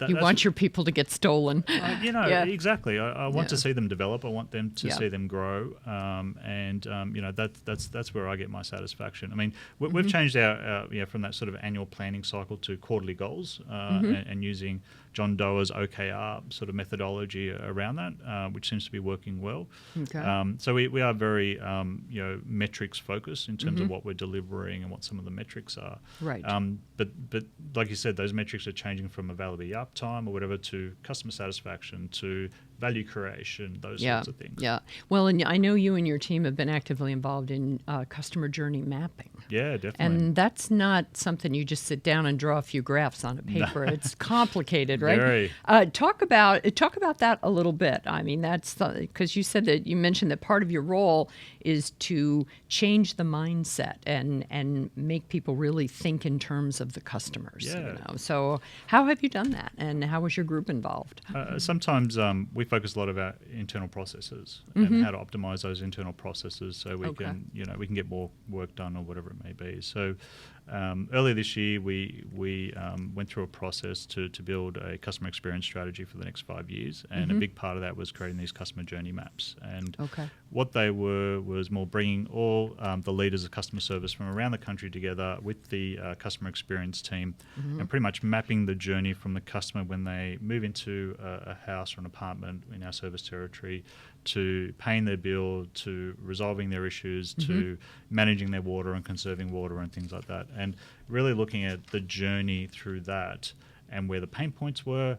You want your people to get stolen. Exactly. I want to see them develop. I want them to see them grow. That's where I get my satisfaction. I mean, we've changed our from that sort of annual planning cycle to quarterly goals and using John Doerr's OKR sort of methodology around that, which seems to be working well. Okay. So we are very metrics focused in terms of what we're delivering and what some of the metrics are. Right. But like you said, those metrics are changing from availability uptime or whatever to customer satisfaction to value creation, those sorts of things. Yeah. Well, and I know you and your team have been actively involved in customer journey mapping. Yeah, definitely. And that's not something you just sit down and draw a few graphs on a paper. It's complicated, right? Very. Talk about that a little bit. I mean, that's because you mentioned that part of your role is to change the mindset and make people really think in terms of the customers. Yeah. You know? So how have you done that, and how was your group involved? Sometimes we focus a lot about internal processes and how to optimize those internal processes so we can get more work done or whatever it may be. So earlier this year we went through a process to build a customer experience strategy for the next 5 years, and a big part of that was creating these customer journey maps. And what they were was more bringing all the leaders of customer service from around the country together with the customer experience team and pretty much mapping the journey from the customer when they move into a house or an apartment in our service territory to paying their bill, to resolving their issues, to managing their water and conserving water and things like that. And really looking at the journey through that and where the pain points were,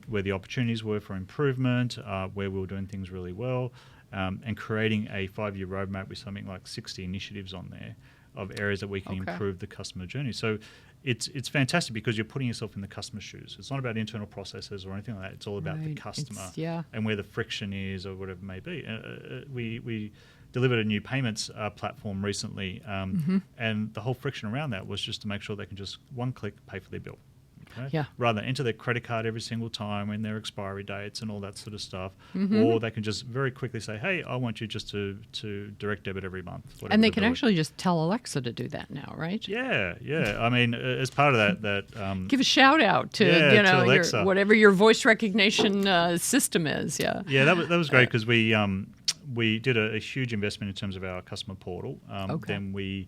where the opportunities were for improvement, where we were doing things really well, and creating a 5-year roadmap with something like 60 initiatives on there of areas that we can improve the customer journey. So it's fantastic because you're putting yourself in the customer's shoes. It's not about internal processes or anything like that. It's all about the customer and where the friction is or whatever it may be. We delivered a new payments platform recently, and the whole friction around that was just to make sure they can just one click pay for their bill. Okay? Yeah. Rather than enter their credit card every single time and their expiry dates and all that sort of stuff. Or they can just very quickly say, hey, I want you just to direct debit every month. And they can actually just tell Alexa to do that now, right? Yeah. I mean, as part of that give a shout out to to whatever your voice recognition system is. Yeah. Yeah, that was great because we did a huge investment in terms of our customer portal. Then we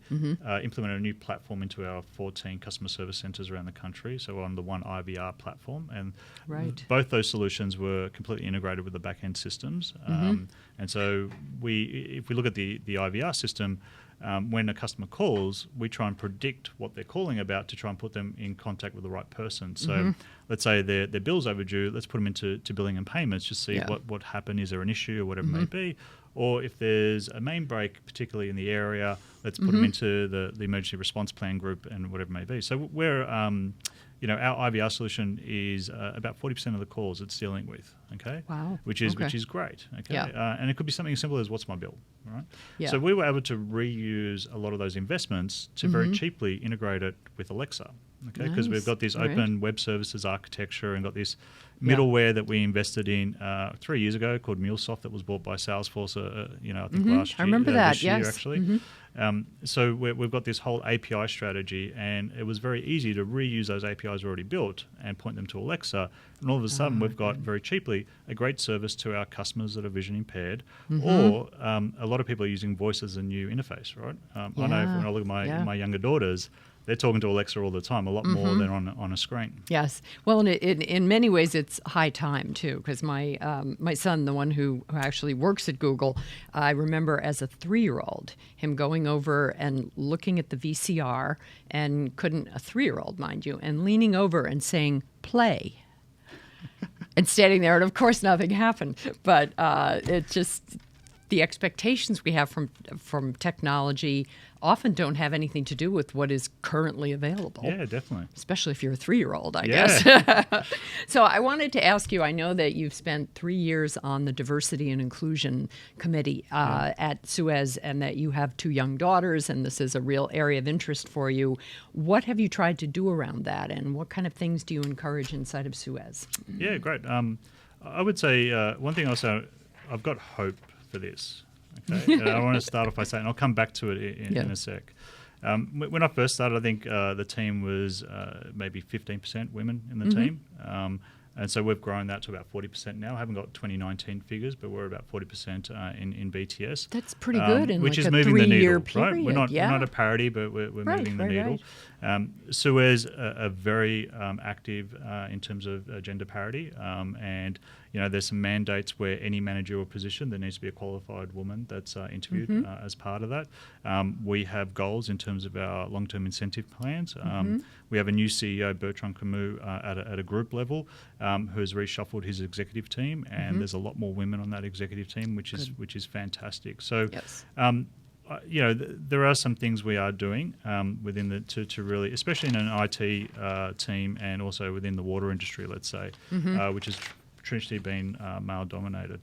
implemented a new platform into our 14 customer service centres around the country, so on the one IVR platform. And both those solutions were completely integrated with the back-end systems. And so if we look at the IVR system, when a customer calls, we try and predict what they're calling about to try and put them in contact with the right person. So let's say their bill's overdue, let's put them into billing and payments, just see what happened, is there an issue or whatever it may be. Or if there's a main break, particularly in the area, let's put them into the emergency response plan group and whatever it may be. So we're, our IVR solution is about 40% of the calls it's dealing with. Okay. Wow. Which is great. Okay. Yeah. And it could be something as simple as what's my bill, right? Yeah. So we were able to reuse a lot of those investments to very cheaply integrate it with Alexa. Okay, because Nice. we've got this All right. open web services architecture and got this middleware that we invested in 3 years ago called MuleSoft that was bought by Salesforce. I think last year. I remember that, this year, yes. actually. So we've got this whole API strategy, and it was very easy to reuse those APIs already built and point them to Alexa. And all of a sudden, we've got very cheaply a great service to our customers that are vision impaired, or a lot of people are using voice as a new interface, right? I know when I look at my younger daughters, they're talking to Alexa all the time, a lot more than on a screen. Yes. Well, and in many ways, it's high time, too, because my son, the one who actually works at Google, I remember as a 3-year-old, him going over and looking at the VCR, and a 3-year-old, mind you, and leaning over and saying, "Play." And standing there, and of course nothing happened. But it just, the expectations we have from technology often don't have anything to do with what is currently available. Yeah, definitely. Especially if you're a 3-year-old, I guess. So I wanted to ask you, I know that you've spent 3 years on the Diversity and Inclusion Committee at Suez, and that you have 2 young daughters, and this is a real area of interest for you. What have you tried to do around that, and what kind of things do you encourage inside of Suez? Yeah, great. I would say one thing also, I've got hope for this. Okay, and I want to start off by saying, I'll come back to it in a sec. When I first started, I think the team was maybe 15% women in the team. And so we've grown that to about 40% now. I haven't got 2019 figures, but we're about 40% in BTS. That's pretty good in which like is a moving the 3-year needle, period. right? We're not at parity, but we're moving the needle. Suez are very active in terms of gender parity, and there's some mandates where any managerial position there needs to be a qualified woman that's interviewed as part of that. We have goals in terms of our long-term incentive plans. We have a new CEO, Bertrand Camus, at a group level, who has reshuffled his executive team, and there's a lot more women on that executive team, which is fantastic. So. Yes. There are some things we are doing within to really, especially in an IT team, and also within the water industry, let's say, which has traditionally been male-dominated.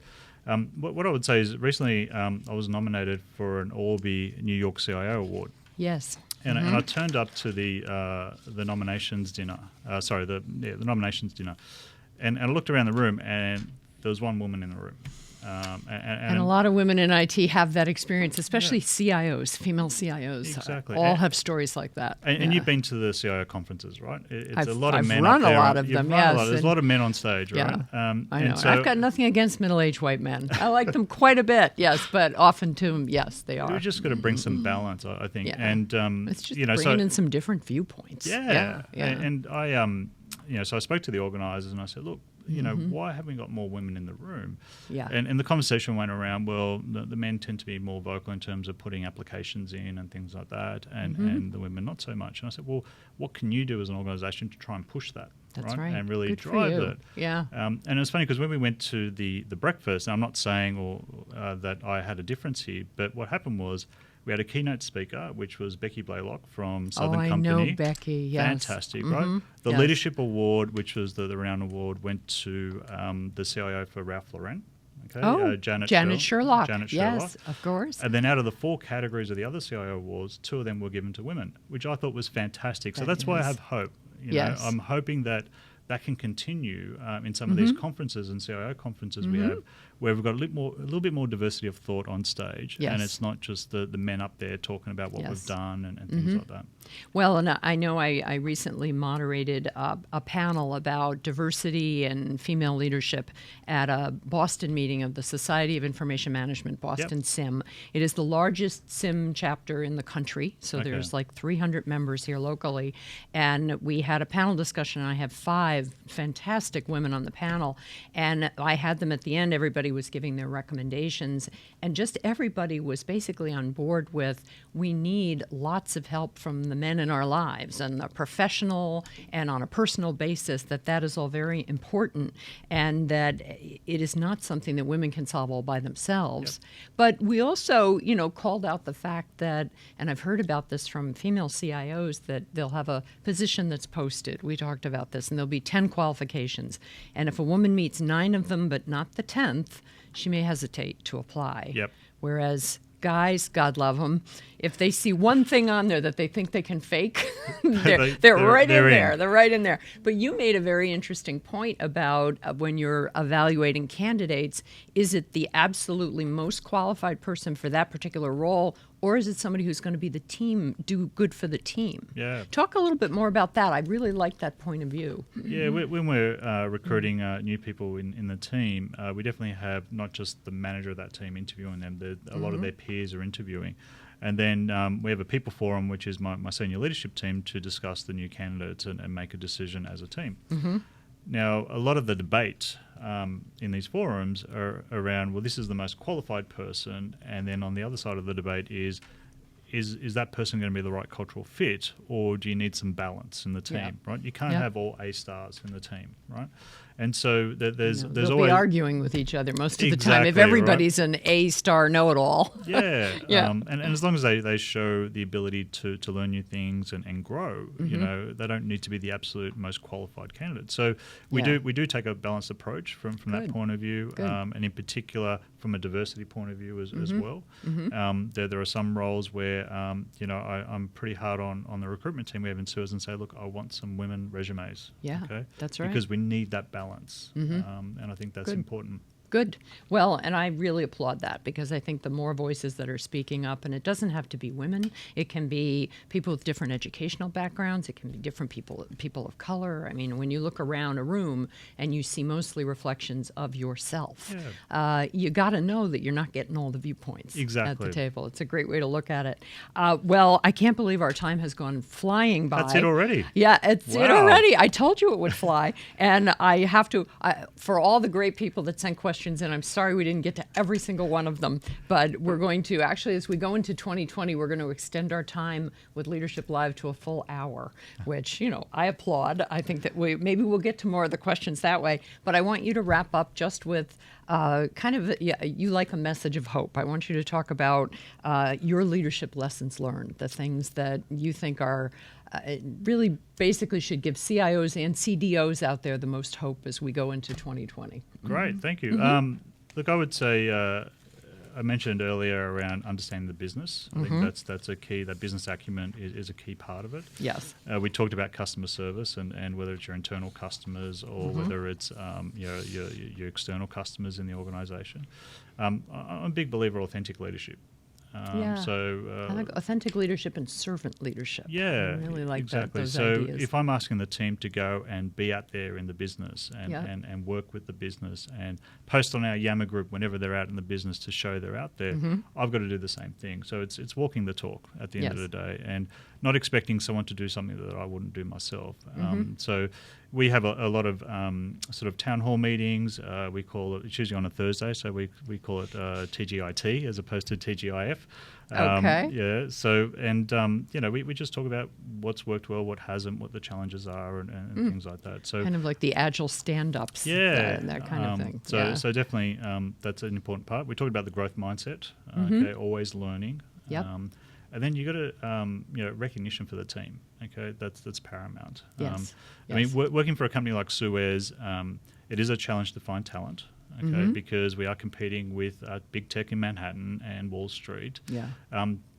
What I would say is recently I was nominated for an Orby New York CIO Award. Yes. And I turned up to the nominations dinner. The nominations dinner, and I looked around the room, and there was one woman in the room. And a lot of women in IT have that experience, especially CIOs, female CIOs. Exactly. All have stories like that. And you've been to the CIO conferences, right? It's a lot of I've men run up there. a lot of them, yes. There's a lot of men on stage, right? I know. I've got nothing against middle-aged white men. I like them quite a bit, yes, but often too, yes, they are. We've just got to bring some balance, I think. Yeah. And it's just bringing in some different viewpoints. Yeah. And I, so I spoke to the organisers and I said, look, why haven't we got more women in the room? Yeah. And the conversation went around, well, the men tend to be more vocal in terms of putting applications in and things like that, and the women not so much. And I said, well, what can you do as an organisation to try and push that? That's right. And really Good drive for you. it. Yeah. And it was funny because when we went to the breakfast, and I'm not saying that I had a difference here, but what happened was we had a keynote speaker, which was Becky Blaylock from Southern Company. I know Becky, yes. Fantastic, right? The Leadership Award, which was the renowned award, went to the CIO for Ralph Lauren. Okay? Janet Sherlock. Yes, of course. And then out of the 4 categories of the other CIO awards, 2 of them were given to women, which I thought was fantastic. So that's why I have hope. I'm hoping that can continue in some of these conferences and CIO conferences we have, where we've got a little bit more diversity of thought on stage, and it's not just the men up there talking about what we've done and things like that. Well, and I know I recently moderated a panel about diversity and female leadership at a Boston meeting of the Society of Information Management, Boston SIM. It is the largest SIM chapter in the country, so there's like 300 members here locally, and we had a panel discussion, and I have 5 fantastic women on the panel, and I had them at the end. Everybody was giving their recommendations, and just everybody was basically on board with, we need lots of help from the men in our lives, and a professional and on a personal basis, that is all very important, and that it is not something that women can solve all by themselves. But we also, called out the fact that, and I've heard about this from female CIOs, that they'll have a position that's posted. We talked about this, and there'll be 10 qualifications. And if a woman meets 9 of them but not the 10th, she may hesitate to apply. Yep. Whereas guys, God love them, if they see one thing on there that they think they can fake, they're right they're in there. in. They're right in there. But you made a very interesting point about when you're evaluating candidates, is it the absolutely most qualified person for that particular role, or is it somebody who's going to be do good for the team? Yeah. Talk a little bit more about that. I really like that point of view. Yeah, when we're recruiting new people in the team, we definitely have not just the manager of that team interviewing them, a lot of their peers are interviewing. And then we have a people forum, which is my senior leadership team, to discuss the new candidates and make a decision as a team. Now, a lot of the debate in these forums are around, well, this is the most qualified person, and then on the other side of the debate is that person going to be the right cultural fit, or do you need some balance in the team, right? You can't have all A stars in the team, right? And so there's They'll always be arguing with each other most of the time if Exactly, everybody's an A-star know-it-all. Yeah, Yeah. And as long as they show the ability to learn new things and grow, you know, they don't need to be the absolute most qualified candidate. So we do take a balanced approach from that point of view, and in particular from a diversity point of view as well. There are some roles where you know, I'm pretty hard on the recruitment team we have in Suez and say, look, I want some women resumes. Yeah, okay? that's right. Because we need that balance, and I think that's important. Good. Well, and I really applaud that, because I think the more voices that are speaking up, and it doesn't have to be women, it can be people with different educational backgrounds, it can be different people of color. I mean, when you look around a room and you see mostly reflections of yourself, you got to know that you're not getting all the viewpoints at the table. It's a great way to look at it. Well, I can't believe our time has gone flying by. That's it already. Yeah, it's it Wow. already. I told you it would fly. And I have to, for all the great people that sent questions, and I'm sorry we didn't get to every single one of them, but we're going to, actually, as we go into 2020, we're going to extend our time with Leadership Live to a full hour, which, you know, I applaud. I think that maybe we'll get to more of the questions that way, but I want you to wrap up just with you like a message of hope. I want you to talk about your leadership lessons learned, the things that you think are really basically should give CIOs and CDOs out there the most hope as we go into 2020. Great, thank you. Look, I would say I mentioned earlier around understanding the business. I think that's a key. That business acumen is a key part of it. Yes. We talked about customer service and whether it's your internal customers or whether it's your external customers in the organisation. I'm a big believer of authentic leadership. So I like authentic leadership and servant leadership. Yeah, I really like exactly. those so ideas. if I'm asking the team to go and be out there in the business and work with the business and post on our Yammer group whenever they're out in the business to show they're out there, I've got to do the same thing. So it's walking the talk at the end of the day, and not expecting someone to do something that I wouldn't do myself. So we have a lot of sort of town hall meetings. We call it, it's usually on a Thursday, so we call it TGIT as opposed to TGIF. Okay. Yeah. So, and you know, we just talk about what's worked well, what hasn't, what the challenges are, and things like that. So kind of like the agile stand-ups. Yeah, that kind of thing. So definitely that's an important part. We talked about the growth mindset. Okay, always learning. Yep. And then you got to, recognition for the team. Okay, that's paramount. Yes. I mean, working for a company like Suez, it is a challenge to find talent. Okay, because we are competing with big tech in Manhattan and Wall Street. Yeah.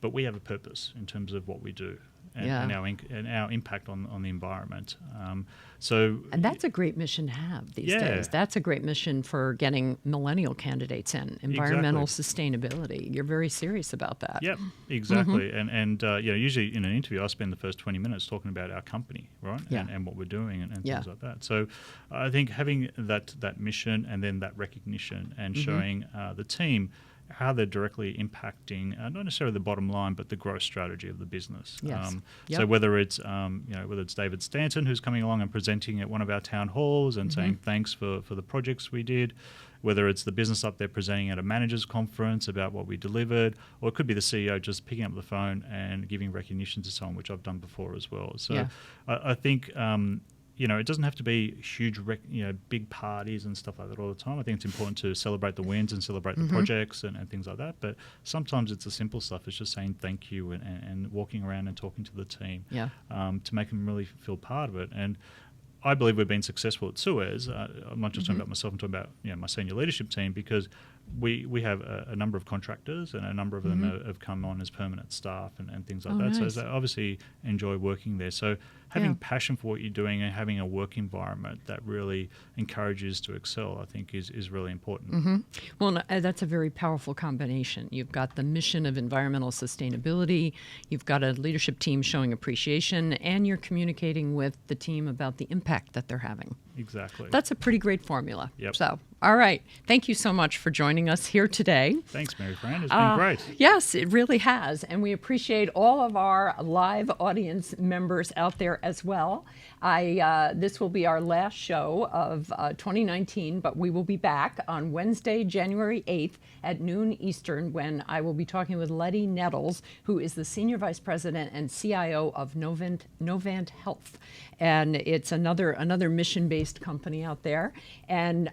But we have a purpose in terms of what we do and our impact on the environment. And that's a great mission to have these days. That's a great mission for getting millennial candidates in. Environmental sustainability. You're very serious about that. Yep, exactly. And usually in an interview, I spend the first 20 minutes talking about our company, right? Yeah. And what we're doing and things like that. So I think having that mission and then that recognition and showing the team how they're directly impacting not necessarily the bottom line, but the growth strategy of the business. Yes. So whether it's whether it's David Stanton who's coming along and presenting at one of our town halls and saying thanks for the projects we did, whether it's the business up there presenting at a managers conference about what we delivered, or it could be the CEO just picking up the phone and giving recognition to someone, which I've done before as well. So I think it doesn't have to be huge, big parties and stuff like that all the time. I think it's important to celebrate the wins and celebrate the projects and things like that. But sometimes it's the simple stuff. It's just saying thank you and walking around and talking to the team to make them really feel part of it. And I believe we've been successful at Suez. I'm not just talking about myself. I'm talking about my senior leadership team, because we have a number of contractors, and a number of them have come on as permanent staff and things like that. Nice. So they obviously enjoy working there. So having passion for what you're doing and having a work environment that really encourages to excel, I think, is really important. Well, that's a very powerful combination. You've got the mission of environmental sustainability, you've got a leadership team showing appreciation, and you're communicating with the team about the impact that they're having. Exactly. That's a pretty great formula. Yep. So, all right. Thank you so much for joining us here today. Thanks, Mary Fran. It's been great. Yes, it really has. And we appreciate all of our live audience members out there as well. This will be our last show of 2019, but we will be back on Wednesday, January 8th at noon Eastern, when I will be talking with Letty Nettles, who is the Senior Vice President and CIO of Novant Health. And it's another mission-based company out there. And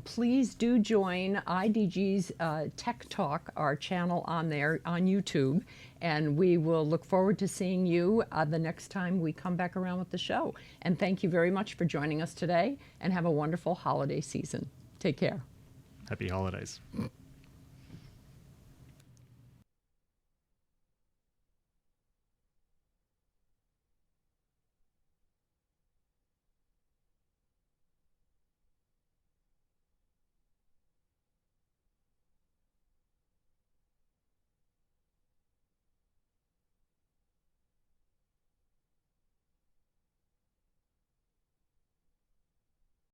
please do join IDG's Tech Talk, our channel on there on YouTube. And we will look forward to seeing you the next time we come back around with the show. And thank you very much for joining us today, and have a wonderful holiday season. Take care. Happy holidays.